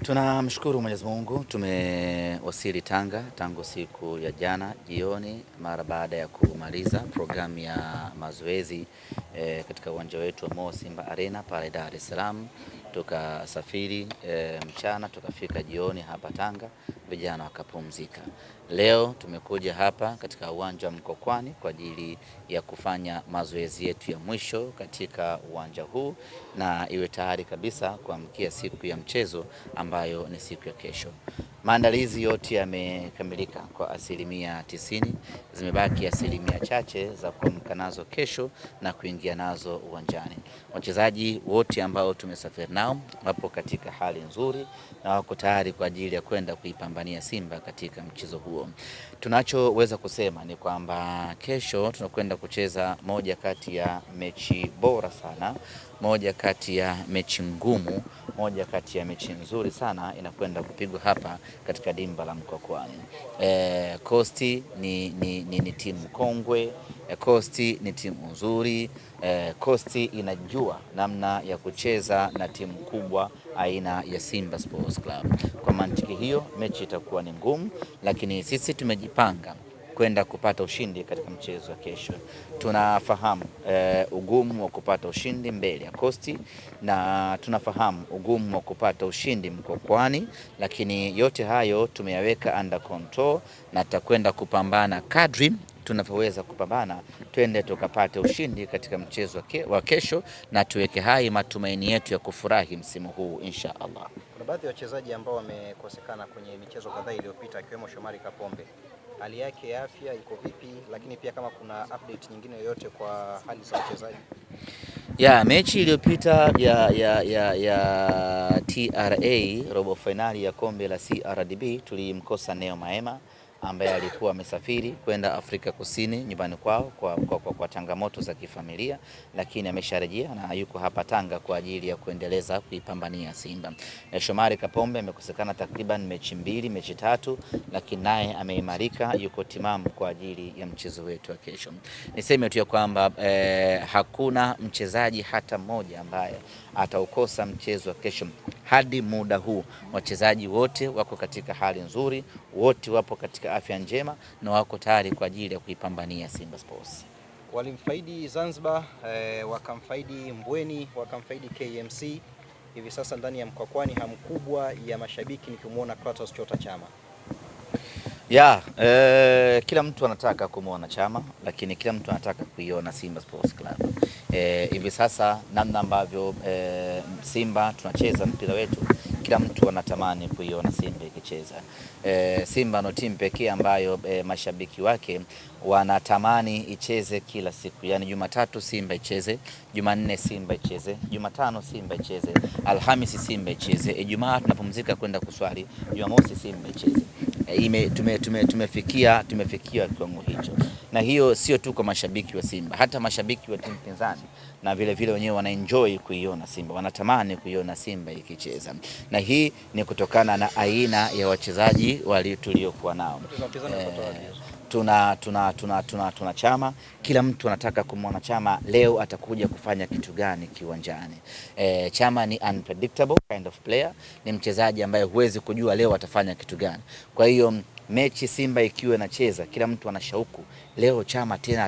Tunamshukuru Mwenyezi Mungu, tumewasili Tanga tangu siku ya jana jioni mara baada ya kumaliza programu ya mazoezi katika uwanja wetu wa Mo Simba Arena pale Dar es Salaam. Tukasafiri mchana tukafika jioni hapa Tanga, vijana wakapumzika. Leo tumekuja hapa katika uwanja wa Mkokwani kwa ajili ya kufanya mazoezi yetu ya mwisho katika uwanja huu na iwe tayari kabisa kuamkia siku ya mchezo ambayo ni siku ya kesho. Maandalizi yote yamekamilika kwa asilimia 90, zimebaki asilimia chache za kuamka nazo kesho na kuingia nazo uwanjani. Wachezaji wote ambao tumesafiri nao wapo katika hali nzuri na wako tayari kwa ajili ya kwenda kuipambania Simba katika mchezo huo. Tunachoweza kusema ni kwamba kesho tunakwenda kucheza moja kati ya mechi bora sana, moja kati ya mechi ngumu, moja kati ya mechi nzuri sana inakwenda kupigwa hapa katika dimba la Mkokwani. Coast ni timu kongwe, Coast ni timu nzuri, Coast inajua namna ya kucheza na timu kubwa aina ya Simba Sports Club. Kwa mantiki hiyo mechi itakuwa ni ngumu, lakini sisi tumejipanga kwenda kupata ushindi katika mchezo wa kesho. Tunafahamu ugumu wa kupata ushindi mbele ya Coast na tunafahamu ugumu wa kupata ushindi Mkokwani, lakini yote hayo tumeyaweka under control na tutakwenda kupambana kadri tunavyoweza kupambana, twende tukapate ushindi katika mchezo wa kesho na tuweke hai matumaini yetu ya kufurahi msimu huu insha Allah. Kuna baadhi ya wachezaji ambao wamekosekana kwenye michezo kadhaa iliyopita akiwemo Shomari Kapombe. Hali yake ya afya iko vipi, lakini pia kama kuna update nyingine yoyote kwa hali za wachezaji? Mechi iliyopita ya TRA robo finali ya kombe la CRDB tulimkosa Neo Maema ambaye alikuwa amesafiri kwenda Afrika Kusini nyumbani kwao kwa changamoto za kifamilia, lakini amesharejea na yuko hapa Tanga kwa ajili ya kuendeleza kuipambania Simba. Shomari Kapombe amekosekana takriban mechi tatu, lakini naye ameimarika, yuko timamu kwa ajili ya mchezo wetu wa kesho. Niseme tu kwamba hakuna mchezaji hata mmoja ambaye ataukosa mchezo wa kesho. Hadi muda huu wachezaji wote wako katika hali nzuri, wote wapo katika afya njema na wako tayari kwa ajili ya kuipambania Simba Sports. Walimfaidi Zanzibar, wakamfaidi Mbweni, wakamfaidi KMC. Hivi sasa ndani ya Mkokwani hamu kubwa ya mashabiki ni kumuona Clatous Chota Chama. Kila mtu anataka kumuona Chama, lakini kila mtu anataka kuiona Simba Sports Club. Hivi sasa namna ambavyo Simba tunacheza mpira wetu, kila mtu anatamani kuiona Simba ikicheza. Simba no timu pekee ambayo mashabiki wake wanatamani icheze kila siku. Yaani Jumatatu Simba icheze, Jumanne Simba icheze, Jumatano Simba icheze, Alhamisi Simba icheze, Ijumaa tunapumzika kwenda kuswali, Jumamosi Simba icheze. Tumefikia kiwango hicho, na hiyo sio tu kwa mashabiki wa Simba, hata mashabiki wa timu pinzani na vile wenyewe wanaenjoy kuiona Simba, wanatamani kuiona Simba ikicheza, na hii ni kutokana na aina ya wachezaji tuliokuwa nao. Tuna Chama, kila mtu anataka kumwona Chama leo atakuja kufanya kitu gani kiwanjani. Chama ni unpredictable kind of player, ni mchezaji ambaye huwezi kujua leo atafanya kitu gani. Kwa hiyo mechi Simba ikiwa inacheza, kila mtu ana shauku leo Chama tena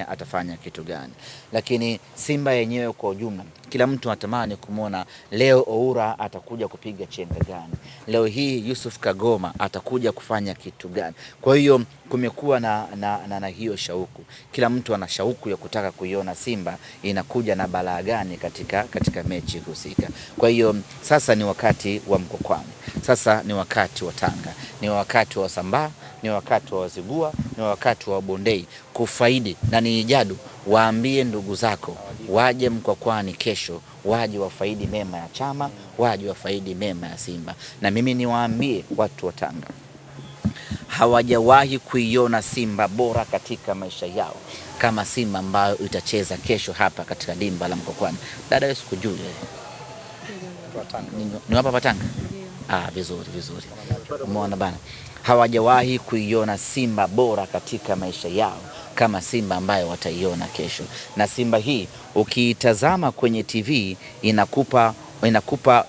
atafanya kitu gani. Lakini Simba yenyewe kwa ujumla, kila mtu anatamani kumwona leo Oura atakuja kupiga chenga gani, leo hii Yusuf Kagoma atakuja kufanya kitu gani. Kwa hiyo kumekuwa na hiyo shauku, kila mtu ana shauku ya kutaka kuiona Simba inakuja na balaa gani katika mechi husika. Kwa hiyo sasa ni wakati wa Mkokwani, sasa ni wakati wa Tanga, ni wakati wa Sambaa, ni wakati wa Wazigua, ni wakati wa Bondei kufaidi. Na ni Jadu, waambie ndugu zako waje Mkokwani kesho, waje wafaidi mema ya Chama, waje wafaidi mema ya Simba. Na mimi niwaambie watu wa Tanga, hawajawahi kuiona Simba bora katika maisha yao kama Simba ambayo itacheza kesho hapa katika dimba la Mkokwani. Dada wewe sikujui ni hapa Tanga? Vizuri. Umeona bana, hawajawahi kuiona Simba bora katika maisha yao kama Simba ambayo wataiona kesho. Na Simba hii ukiitazama kwenye TV inakupa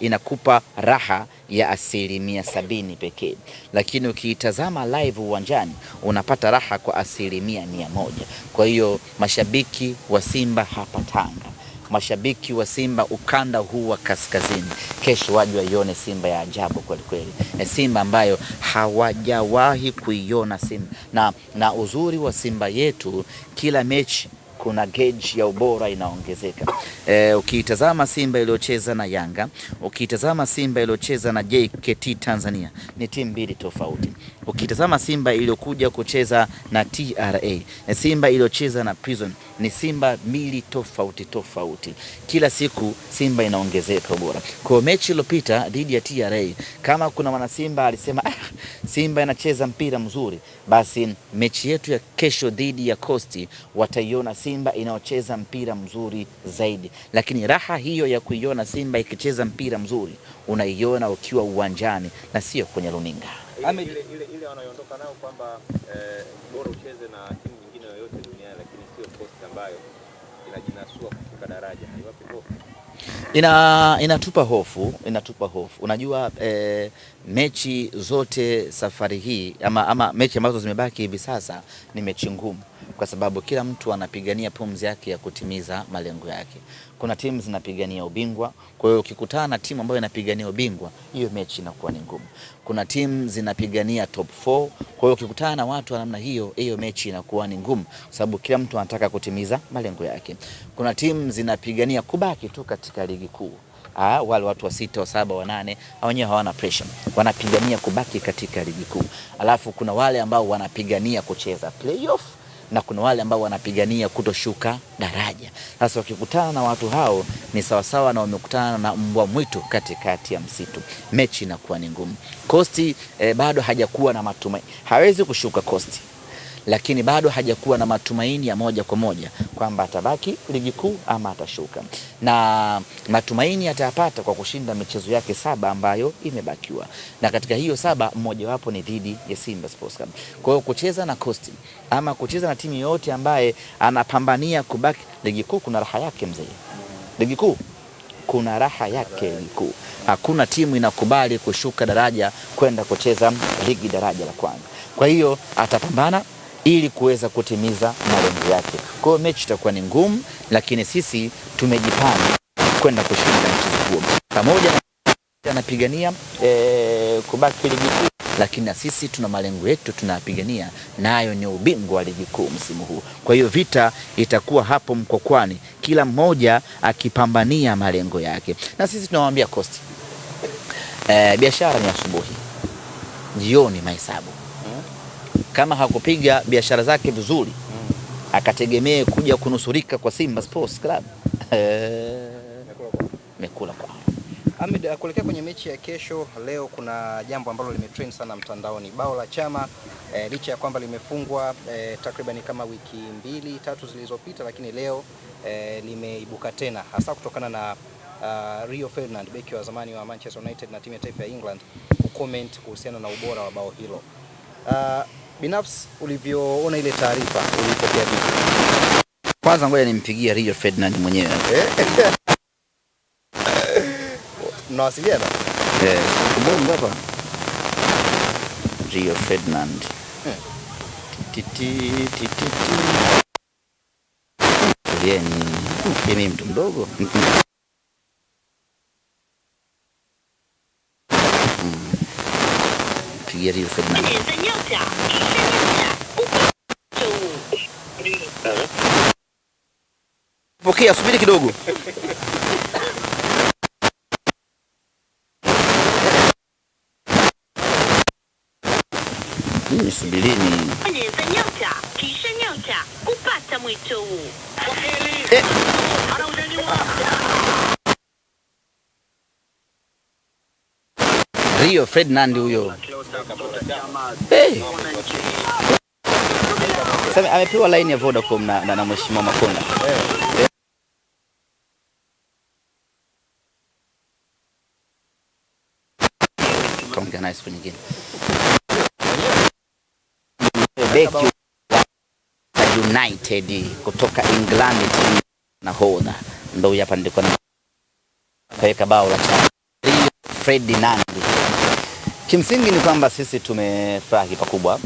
inakupa raha ya 70% pekee, lakini ukiitazama live uwanjani unapata raha kwa 100%. Kwa hiyo mashabiki wa Simba hapa Tanga, mashabiki wa Simba ukanda huu wa kaskazini, kesho waje waione Simba ya ajabu kweli kweli, Simba ambayo hawajawahi kuiona Simba. Na uzuri wa Simba yetu, kila mechi kuna gauge ya ubora inaongezeka. Ukiitazama Simba iliyocheza na Yanga, ukiitazama Simba iliyocheza na JKT Tanzania, ni timu mbili tofauti. Ukitazama Simba iliyokuja kucheza na TRA, Simba iliyocheza na Prison, ni Simba mbili tofauti. Kila siku Simba inaongezeka ubora. Kwa mechi iliyopita dhidi ya TRA, kama kuna mwana Simba alisema Simba inacheza mpira mzuri, basi mechi yetu ya kesho dhidi ya Coast wataiona Simba inaocheza mpira mzuri zaidi. Lakini raha hiyo ya kuiona Simba ikicheza mpira mzuri unaiona ukiwa uwanjani na sio kwenye runinga. Ile wanayoondoka nao kwamba bora ucheze na timu nyingine yoyote duniani, lakini sio Coast ambayo inajinasua kushuka daraja. Haiwapi hofu? Inatupa hofu. Unajua mechi zote safari hii ama mechi ambazo zimebaki hivi sasa ni mechi ngumu, kwa sababu kila mtu anapigania pumzi yake ya kutimiza malengo yake. Kuna timu zinapigania ubingwa, kwa hiyo ukikutana na timu ambayo inapigania ubingwa, hiyo mechi inakuwa ni ngumu. Kuna timu zinapigania top 4, kwa hiyo ukikutana na watu wa namna hiyo, hiyo mechi inakuwa ni ngumu, kwa sababu kila mtu anataka kutimiza malengo yake. Kuna timu zinapigania kubaki tu katika ligi kuu. Wale watu wa 6, wa 7, wa 8 wenyewe hawana pressure, wanapigania kubaki katika ligi kuu. Alafu kuna wale ambao wanapigania kucheza playoff na kuna wale ambao wanapigania kutoshuka daraja. Sasa wakikutana na watu hao ni sawasawa na wamekutana na mbwa mwitu katikati ya msitu. Mechi inakuwa ni ngumu. Coast bado hajakuwa na matumaini, hawezi kushuka Coast, lakini bado hajakuwa na matumaini ya moja kwa moja kwamba atabaki ligi kuu ama atashuka, na matumaini atayapata kwa kushinda michezo yake 7 ambayo imebakiwa, na katika hiyo 7 mmojawapo ni dhidi ya Simba Sports Club. Kwa hiyo kucheza na Coast ama kucheza na timu yote ambaye anapambania kubaki ligi kuu kuna raha yake mzee. Ligi kuu kuna raha yake ligi kuu. Hakuna timu inakubali kushuka daraja kwenda kucheza ligi daraja la kwanza. Kwa hiyo atapambana ili kuweza kutimiza malengo yake. Kwa hiyo mechi itakuwa ni ngumu, lakini sisi tumejipanga kwenda kushinda mchezo huo. Pamoja na anapigania kubaki ligi kuu, lakini na sisi tuna malengo yetu tunapigania, nayo ni ubingwa wa ligi kuu msimu huu. Kwa hiyo vita itakuwa hapo Mkokwani, kila mmoja akipambania malengo yake. Na sisi tunamwambia Coast, biashara ni asubuhi, jioni mahesabu. Kama hakupiga biashara zake vizuri, akategemee kuja kunusurika kwa Simba Sports Club, mekula kwa Ahmed. Kuelekea kwenye mechi ya kesho, leo kuna jambo ambalo limetrend sana mtandaoni. Bao la Chama licha ya kwamba limefungwa takriban kama wiki 2-3 zilizopita, lakini leo limeibuka tena, hasa kutokana na Rio Ferdinand, beki wa zamani wa Manchester United na timu ya taifa ya England, kucomment kuhusiana na ubora wa bao hilo. Binafsi ulivyoona ile taarifa ulipokea vipi? Kwanza ngoja nimpigie Rio Ferdinand mwenyewe. Mnawasiliana? Kubonga hapa. Rio Ferdinand. Mimi mtu mdogo. Pigia Rio Ferdinand. Pokea, subiri kidogo. Subirini. Kupata mwito huu. Rio Ferdinand huyo. Sasa amepewa line ya Vodacom na Mheshimiwa Makonda. Kaongea naye siku nyingine. Beki United kutoka England na Hoda ndio hapa ndiko na kaweka bao la Chama Rio Ferdinand. Kimsingi ni kwamba sisi tumefurahi pakubwa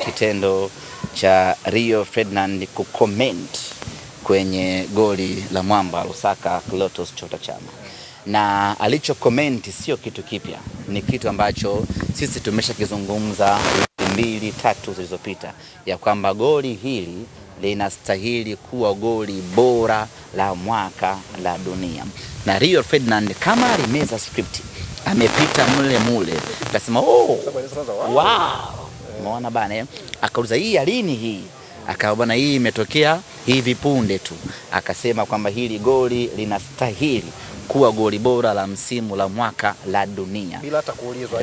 kitendo cha Rio Ferdinand kucomment kwenye goli la mwamba Lusaka Clatous Chota Chama, na alicho comment sio kitu kipya, ni kitu ambacho sisi tumeshakizungumza wiki 2-3 zilizopita, ya kwamba goli hili linastahili kuwa goli bora la mwaka la dunia. Na Rio Ferdinand kama alimeza script, amepita mule akasema wow, umeona bana, akauliza hii alini hii, akawa bwana hii imetokea hivi punde tu, akasema kwamba hili goli linastahili kuwa goli bora la msimu la mwaka la dunia bila hata kuulizwa.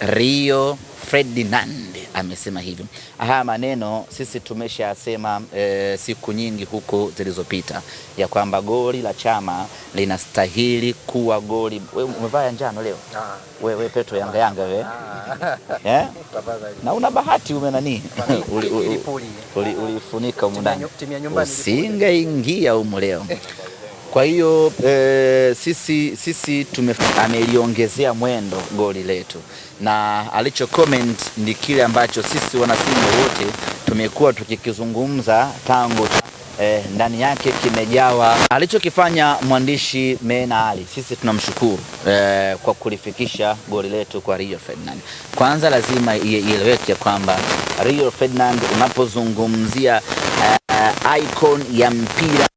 Rio Ferdinand amesema hivyo. Haya maneno sisi tumeshasema siku nyingi huko zilizopita, ya kwamba goli la Chama linastahili kuwa goli. Wewe umevaa njano leo? Wewe Petro Yanga wewe. Na una bahati umenani ulifunika huko ndani, usingeingia huko leo. Kwa hiyo sisi ameliongezea mwendo goli letu, na alicho comment ni kile ambacho sisi wanasimba wote tumekuwa tukikizungumza tangu ndani yake kimejawa. Alichokifanya mwandishi Mena Ali, sisi tunamshukuru kwa kulifikisha goli letu kwa Rio Ferdinand. Kwanza lazima ieleweke kwamba Rio Ferdinand unapozungumzia icon ya mpira